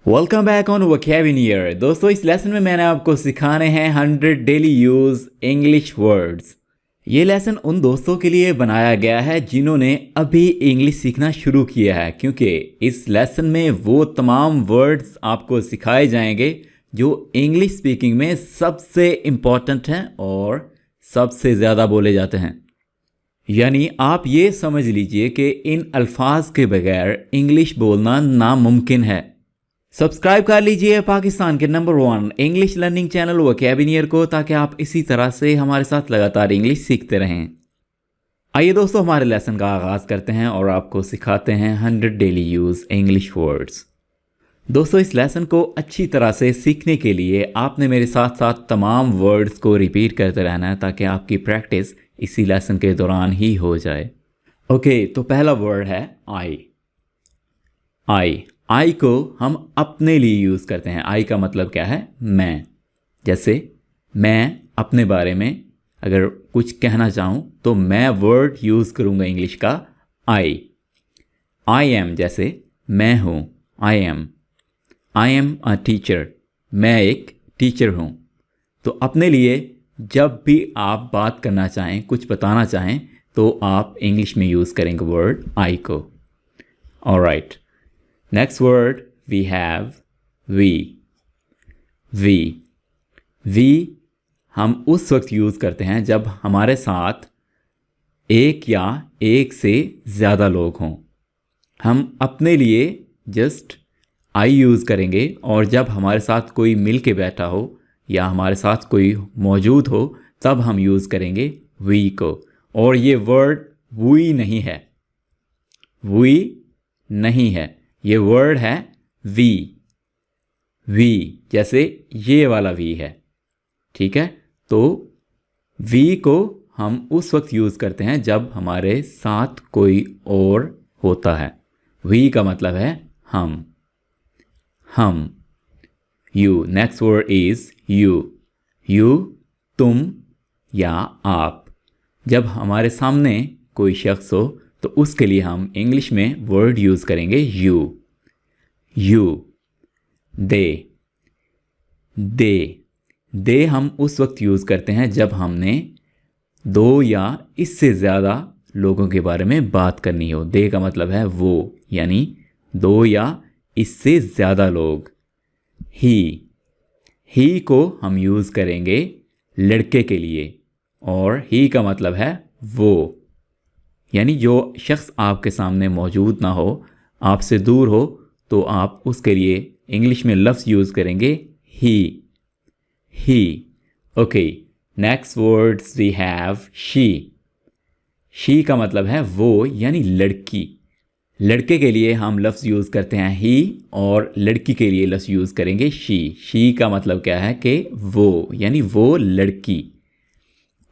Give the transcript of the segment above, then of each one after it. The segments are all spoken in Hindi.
Welcome back on vocabulary. दोस्तों, इस लेसन में मैंने आपको सिखाने हैं 100 डेली यूज इंग्लिश वर्ड्स। ये लेसन उन दोस्तों के लिए बनाया गया है जिन्होंने अभी इंग्लिश सीखना शुरू किया है, क्योंकि इस लेसन में वो तमाम वर्ड्स आपको सिखाए जाएंगे जो इंग्लिश स्पीकिंग में सबसे इम्पॉर्टेंट हैं और सबसे ज़्यादा बोले जाते हैं। यानी आप ये समझ लीजिए कि इन अल्फाज के बगैर इंग्लिश बोलना नामुमकिन है। सब्सक्राइब कर लीजिए पाकिस्तान के number 1 English learning channel vocabulary को, ताकि आप इसी तरह से हमारे साथ लगातार इंग्लिश सीखते रहें। आइए दोस्तों, हमारे लेसन का आगाज़ करते हैं और आपको सिखाते हैं 100 डेली यूज़ इंग्लिश वर्ड्स। दोस्तों, इस लेसन को अच्छी तरह से सीखने के लिए आपने मेरे साथ साथ तमाम वर्ड्स को रिपीट करते रहना है, ताकि आपकी प्रैक्टिस इसी लेसन के दौरान ही हो जाए। ओके, तो पहला वर्ड है आई। आई को हम अपने लिए यूज़ करते हैं। आई का मतलब क्या है? मैं। जैसे मैं अपने बारे में अगर कुछ कहना चाहूँ तो मैं वर्ड यूज़ करूँगा इंग्लिश का आई। आई एम, जैसे मैं हूँ, आई एम अ टीचर, मैं एक टीचर हूँ। तो अपने लिए जब भी आप बात करना चाहें, कुछ बताना चाहें, तो आप इंग्लिश में यूज़ करेंगे वर्ड आई को। Alright, next word we have we। we हम उस वक्त यूज़ करते हैं जब हमारे साथ एक या एक से ज़्यादा लोग हों। हम अपने लिए जस्ट आई यूज़ करेंगे, और जब हमारे साथ कोई मिल के बैठा हो या हमारे साथ कोई मौजूद हो तब हम यूज़ करेंगे we को। और ये वर्ड we नहीं है, we नहीं है, ये वर्ड है वी। जैसे ये वाला वी है, ठीक है। तो वी को हम उस वक्त यूज़ करते हैं जब हमारे साथ कोई और होता है। वी का मतलब है हम। You, next word is you तुम या आप। जब हमारे सामने कोई शख्स हो तो उसके लिए हम इंग्लिश में वर्ड यूज़ करेंगे यू। दे हम उस वक्त यूज़ करते हैं जब हमने दो या इससे ज़्यादा लोगों के बारे में बात करनी हो। दे का मतलब है वो, यानी दो या इससे ज़्यादा लोग। ही को हम यूज़ करेंगे लड़के के लिए, और ही का मतलब है वो, यानी जो शख्स आपके सामने मौजूद ना हो, आपसे दूर हो, तो आप उसके लिए इंग्लिश में लफ्ज़ यूज़ करेंगे ही। Okay, next words we have she का मतलब है वो, यानी लड़की। लड़के के लिए हम लफ्ज़ यूज़ करते हैं ही, और लड़की के लिए लफ्ज़ यूज़ करेंगे शी का मतलब क्या है कि वो, यानी वो लड़की।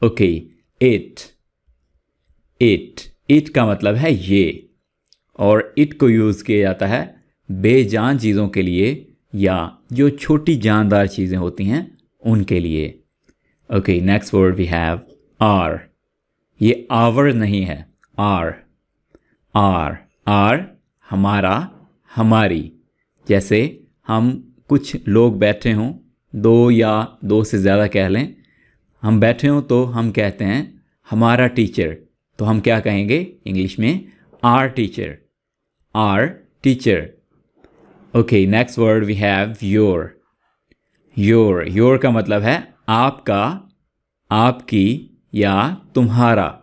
ओके, इट का मतलब है ये, और इट को यूज़ किया जाता है बेजान चीज़ों के लिए या जो छोटी जानदार चीज़ें होती हैं उनके लिए। Okay, next word we have our. ये आवर नहीं है, आर हमारा, हमारी। जैसे हम कुछ लोग बैठे हों, दो या दो से ज़्यादा कह लें, हम बैठे हों तो हम कहते हैं हमारा टीचर। तो हम क्या कहेंगे इंग्लिश में? Our teacher. Okay, next word we have your का मतलब है आपका, आपकी या तुम्हारा।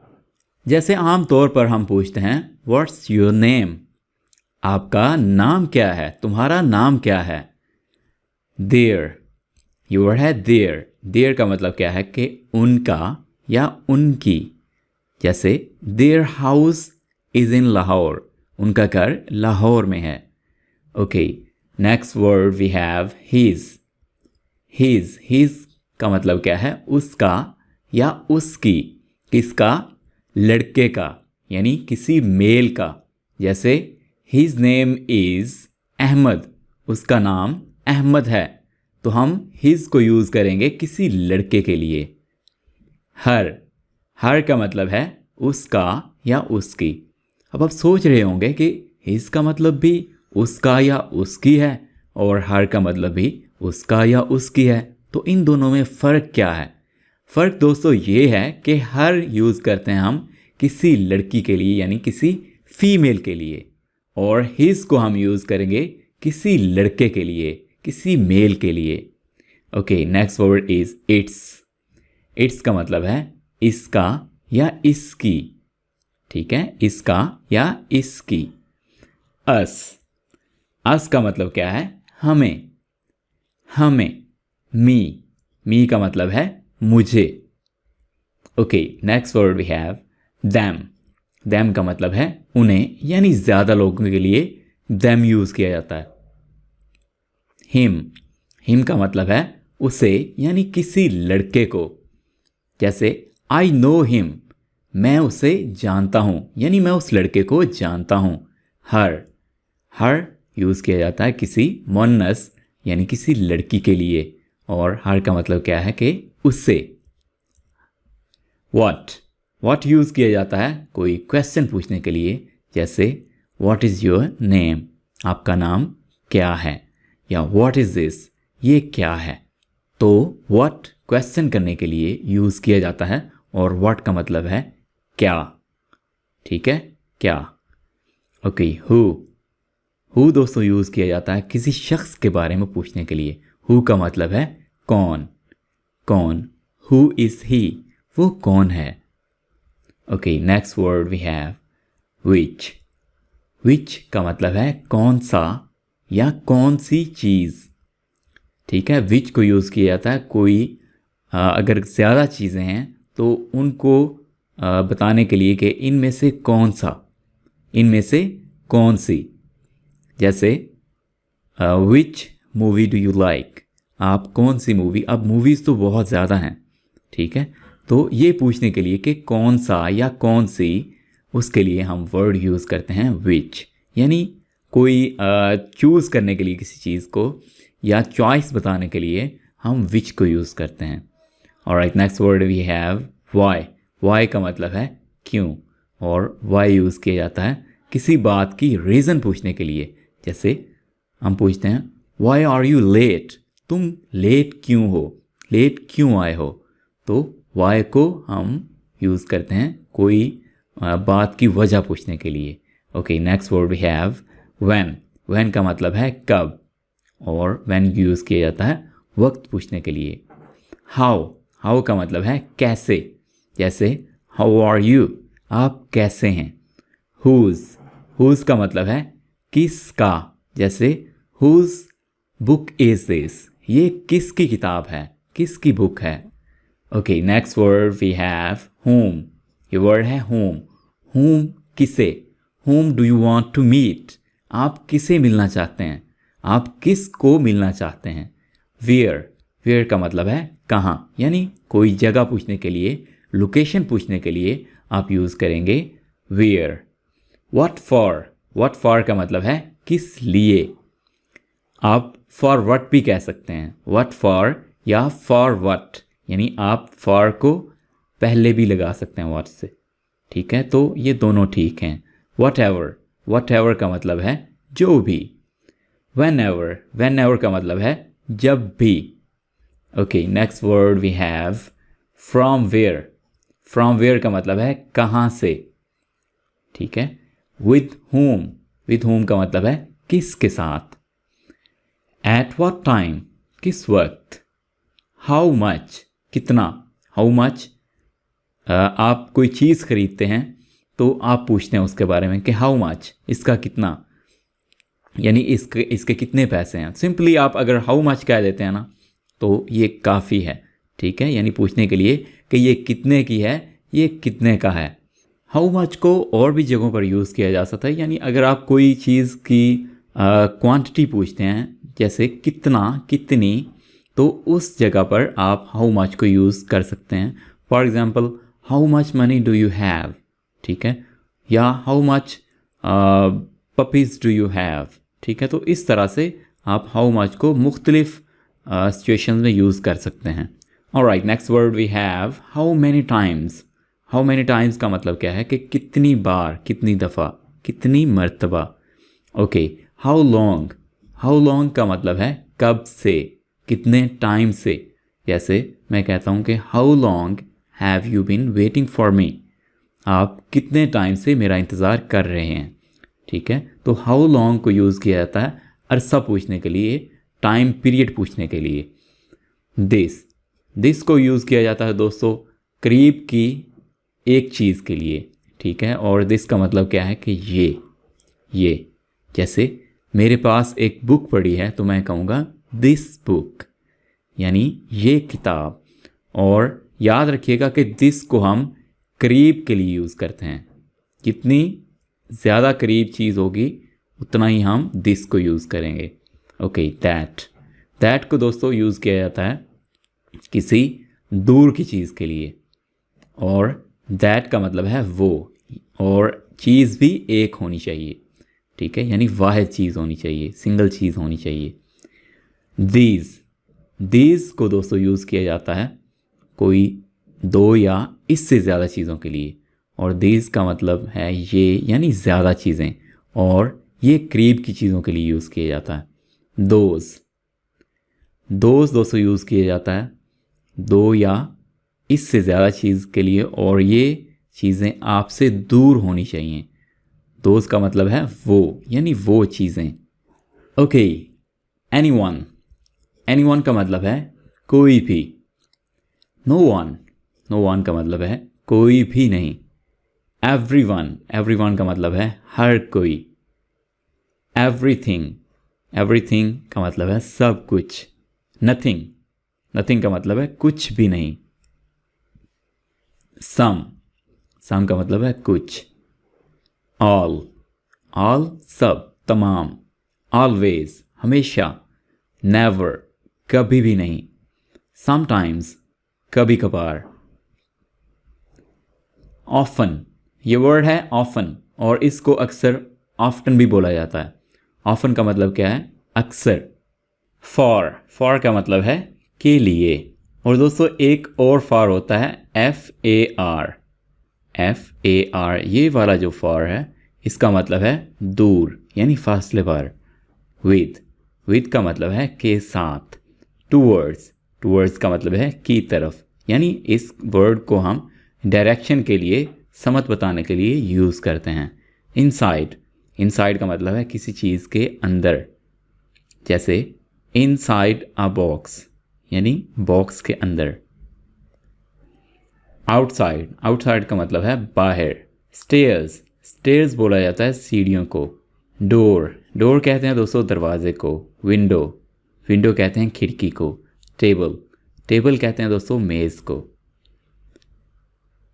जैसे आम तौर पर हम पूछते हैं व्हाट्स योर नेम, आपका नाम क्या है, तुम्हारा नाम क्या है। योर है देयर का मतलब क्या है कि उनका या उनकी। जैसे their house is in Lahore, उनका घर लाहौर में है। Okay, next word we have his का मतलब क्या है? उसका या उसकी। किसका? लड़के का, यानी किसी मेल का। जैसे हिज नेम इज़ अहमद, उसका नाम अहमद है, तो हम हिज को यूज़ करेंगे किसी लड़के के लिए। हर का मतलब है उसका या उसकी। अब आप सोच रहे होंगे कि हिज का मतलब भी उसका या उसकी है, और हर का मतलब भी उसका या उसकी है। तो इन दोनों में फ़र्क क्या है? फ़र्क दोस्तों ये है कि हर यूज़ करते हैं हम किसी लड़की के लिए यानी किसी फीमेल के लिए, और हिज को हम यूज़ करेंगे किसी लड़के के लिए, किसी मेल के लिए। Okay, next word is it's. It's का मतलब है इसका या इसकी, ठीक है, इसका या इसकी। अस, अस का मतलब क्या है? हमें, हमें। मी का मतलब है मुझे। Okay, next word we have them. Them का मतलब है उन्हें, यानी ज़्यादा लोगों के लिए दैम यूज़ किया जाता है। हिम का मतलब है उसे, यानी किसी लड़के को। जैसे आई नो हिम, मैं उसे जानता हूँ, यानी मैं उस लड़के को जानता हूँ। हर यूज़ किया जाता है किसी मोनस यानी किसी लड़की के लिए, और हर का मतलब क्या है कि उससे। व्हाट यूज़ किया जाता है कोई क्वेश्चन पूछने के लिए, जैसे व्हाट इज़ योर नेम, आपका नाम क्या है, या व्हाट इज़ दिस, ये क्या है। तो व्हाट क्वेश्चन करने के लिए यूज़ किया जाता है, और व्हाट का मतलब है क्या, ठीक है, क्या। ओके, हु दोस्तों यूज़ किया जाता है किसी शख्स के बारे में पूछने के लिए। हु का मतलब है कौन। हु इज़ ही, वो कौन है। Okay, next word we have which का मतलब है कौन सा या कौन सी चीज़, ठीक है। विच को यूज़ किया जाता है कोई अगर ज़्यादा चीज़ें हैं तो उनको बताने के लिए कि इनमें से कौन सा, इनमें से कौन सी। जैसे which movie do you like, आप कौन सी मूवी, अब मूवीज़ तो बहुत ज़्यादा हैं, ठीक है। तो ये पूछने के लिए कि कौन सा या कौन सी, उसके लिए हम वर्ड यूज़ करते हैं विच, यानी कोई चूज़ करने के लिए किसी चीज़ को या चॉइस बताने के लिए हम विच को यूज़ करते हैं। Alright, next word we have why का मतलब है क्यों, और वाई यूज़ किया जाता है किसी बात की रीज़न पूछने के लिए। जैसे हम पूछते हैं वाई आर यू लेट, तुम लेट क्यों हो, लेट क्यों आए हो। तो वाई को हम यूज़ करते हैं कोई बात की वजह पूछने के लिए। Okay, next word we have when का मतलब है कब, और व्हेन यूज़ किया जाता है वक्त पूछने के लिए। हाउ का मतलब है कैसे, जैसे हाउ आर यू, आप कैसे हैं। हुज़ का मतलब है किसका, जैसे हुज़ बुक इज़ दिस, ये किसकी किताब है, किसकी बुक है। Okay, next word we have whom. ये वर्ड है होम किसे, whom do you want to meet, आप किसे मिलना चाहते हैं, आप किस को मिलना चाहते हैं। वेयर का मतलब है कहाँ, यानी कोई जगह पूछने के लिए, लोकेशन पूछने के लिए आप यूज़ करेंगे वेयर। व्हाट फॉर का मतलब है किस लिए, आप फॉर व्हाट भी कह सकते हैं, व्हाट फॉर या फॉर व्हाट, यानी आप फॉर को पहले भी लगा सकते हैं व्हाट से, ठीक है। तो ये दोनों ठीक हैं। वट एवर का मतलब है जो भी। वेन एवर का मतलब है जब भी। Okay, next word we have from where का मतलब है कहाँ से, ठीक है। विद होम का मतलब है किसके साथ। एट व्हाट टाइम, किस वक्त। हाउ मच, कितना। हाउ मच, आप कोई चीज़ खरीदते हैं तो आप पूछते हैं उसके बारे में कि हाउ मच, इसका कितना, यानी इसके कितने पैसे हैं। सिंपली आप अगर हाउ मच कह देते हैं ना तो ये काफ़ी है, ठीक है, यानी पूछने के लिए कि ये कितने की है, ये कितने का है। हाउ मच को और भी जगहों पर यूज़ किया जा सकता है, यानी अगर आप कोई चीज़ की क्वांटिटी पूछते हैं, जैसे कितना, कितनी, तो उस जगह पर आप हाउ मच को यूज़ कर सकते हैं। For example, how much money do you have, ठीक है, या how much puppies do you have, ठीक है। तो इस तरह से आप हाउ मच को मुख्तलिफ सिचुएशंस में यूज़ कर सकते हैं। Alright, next word we have how many times. How many times का मतलब क्या है कि कितनी बार, कितनी दफ़ा, कितनी मर्तबा। ओके, हाउ हाउ लॉन्ग का मतलब है कब से, कितने टाइम से। जैसे मैं कहता हूँ कि how long have you been waiting for me, आप कितने टाइम से मेरा इंतज़ार कर रहे हैं। ठीक है, तो हाउ लॉन्ग को यूज़ किया जाता है अरसा पूछने के लिए, टाइम पीरियड पूछने के लिए। दिस को यूज़ किया जाता है दोस्तों करीब की एक चीज़ के लिए। ठीक है, और दिस का मतलब क्या है कि ये जैसे मेरे पास एक बुक पड़ी है तो मैं कहूँगा दिस बुक, यानी ये किताब। और याद रखिएगा कि दिस को हम करीब के लिए यूज़ करते हैं, जितनी ज़्यादा करीब चीज़ होगी उतना ही हम दिस को यूज़ करेंगे। ओके, दैट को दोस्तों यूज़ किया जाता है किसी दूर की चीज़ के लिए, और दैट का मतलब है वो, और चीज़ भी एक होनी चाहिए। ठीक है, यानी वाहिद चीज़ होनी चाहिए, सिंगल चीज़ होनी चाहिए। दीज को दोस्तों यूज़ किया जाता है कोई दो या इससे ज़्यादा चीज़ों के लिए, और दीज का मतलब है ये, यानी ज़्यादा चीज़ें, और ये करीब की चीज़ों के लिए यूज़ किया जाता है। दोज दोस्तों यूज़ किया जाता है दो या इससे ज़्यादा चीज़ के लिए, और ये चीज़ें आपसे दूर होनी चाहिए। दोस्त का मतलब है वो, यानी वो चीज़ें। ओके, एनीवन का मतलब है कोई भी। नो वन का मतलब है कोई भी नहीं। एवरीवन का मतलब है हर कोई। एवरीथिंग का मतलब है सब कुछ। नथिंग का मतलब है कुछ भी नहीं। सम का मतलब है कुछ। ऑल सब, तमाम। ऑलवेज हमेशा। नेवर कभी भी नहीं। समटाइम्स कभी कभार। ऑफन, ये वर्ड है ऑफन, और इसको अक्सर ऑफ्टन भी बोला जाता है। ऑफन का मतलब क्या है? अक्सर। फॉर का मतलब है के लिए, और दोस्तों एक और फॉर होता है FAR। ये वाला जो फॉर है इसका मतलब है दूर, यानी फासले पर। विद का मतलब है के साथ। टूवर्ड्स का मतलब है की तरफ, यानी इस वर्ड को हम डायरेक्शन के लिए, समत बताने के लिए यूज़ करते हैं। इनसाइड का मतलब है किसी चीज़ के अंदर, जैसे इनसाइड अ बॉक्स, यानी बॉक्स के अंदर। आउटसाइड का मतलब है बाहर। स्टेयर्स बोला जाता है सीढ़ियों को। डोर कहते हैं दोस्तों दरवाजे को। विंडो कहते हैं खिड़की को। टेबल कहते हैं दोस्तों मेज़ को।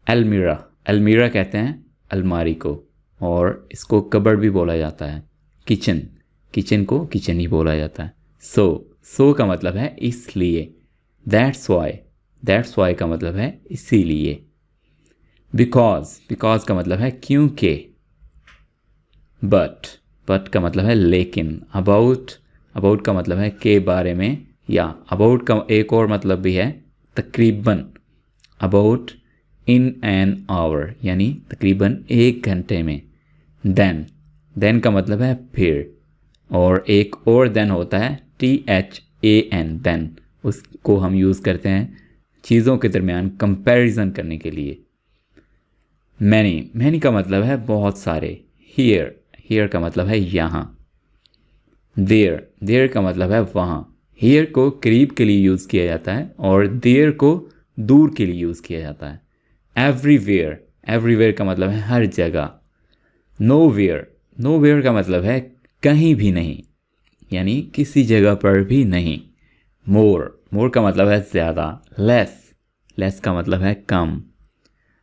अलमीरा कहते हैं अलमारी को, और इसको कबर्ड भी बोला जाता है। किचन को किचन ही बोला जाता है। सो का मतलब है इसलिए। दैट्स वाई का मतलब है इसीलिए। बिकॉज का मतलब है क्योंकि। बट का मतलब है लेकिन। अबाउट का मतलब है के बारे में, या अबाउट का एक और मतलब भी है तकरीबन। अबाउट इन एन आवर, यानी तकरीबन 1 घंटे में। देन का मतलब है फिर, और एक और देन होता है THAN देन। उसको हम यूज़ करते हैं चीज़ों के दरमियान कंपैरिजन करने के लिए। मैनी का मतलब है बहुत सारे। हियर का मतलब है यहाँ। देयर का मतलब है वहाँ। हियर को करीब के लिए यूज़ किया जाता है, और देयर को दूर के लिए यूज़ किया जाता है। एवरीवेयर का मतलब है हर जगह। नोवेयर का मतलब है कहीं भी नहीं, यानी किसी जगह पर भी नहीं। मोर का मतलब है ज़्यादा। लेस का मतलब है कम।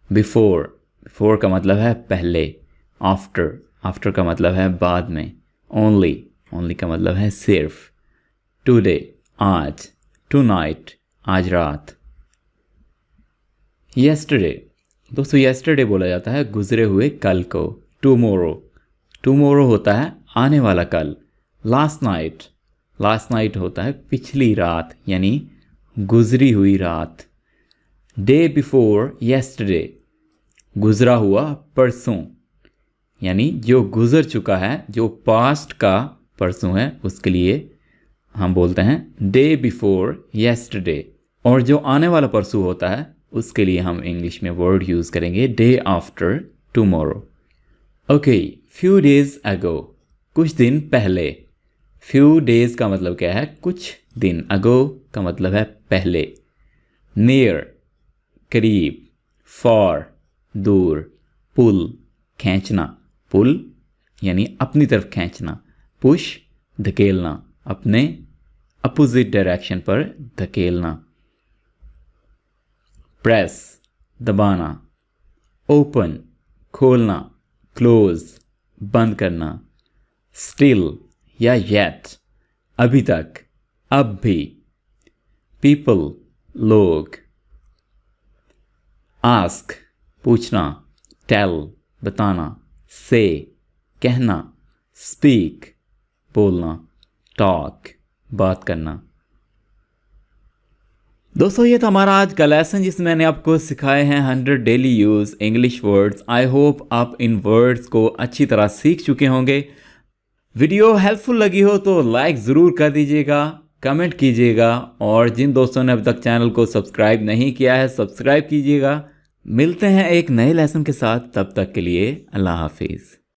बिफोर का मतलब है पहले। आफ्टर का मतलब है बाद में। ओनली का मतलब है सिर्फ। टुडे आज। टुनाइट आज रात। यस्टरडे बोला जाता है गुजरे हुए कल को। टुमोरो होता है आने वाला कल। लास्ट नाइट होता है पिछली रात, यानी गुजरी हुई रात। डे बिफोर यस्टरडे, गुजरा हुआ परसों, यानी जो गुजर चुका है, जो पास्ट का परसों है उसके लिए हम बोलते हैं डे बिफोर येस्टरडे, और जो आने वाला परसों होता है उसके लिए हम इंग्लिश में वर्ड यूज़ करेंगे day after tomorrow. Okay, few days ago, कुछ दिन पहले। फ्यू डेज का मतलब क्या है? कुछ दिन। अगो का मतलब है पहले। नियर करीब, फॉर दूर, पुल खींचना, पुल यानी अपनी तरफ खींचना, पुश धकेलना, अपने अपोजिट डायरेक्शन पर धकेलना। प्रेस दबाना, ओपन खोलना, क्लोज बंद करना, स्टिल या येट अभी तक, अब भी, पीपल लोग, आस्क पूछना, टेल बताना, से कहना, स्पीक बोलना, टॉक बात करना। दोस्तों ये था हमारा आज का लेसन जिसमें मैंने आपको सिखाए हैं 100 daily use English words. I hope आप इन वर्ड्स को अच्छी तरह सीख चुके होंगे। वीडियो हेल्पफुल लगी हो तो लाइक ज़रूर कर दीजिएगा, कमेंट कीजिएगा, और जिन दोस्तों ने अब तक चैनल को सब्सक्राइब नहीं किया है सब्सक्राइब कीजिएगा। मिलते हैं एक नए लेसन के साथ, तब तक के लिए अल्लाह हाफिज़।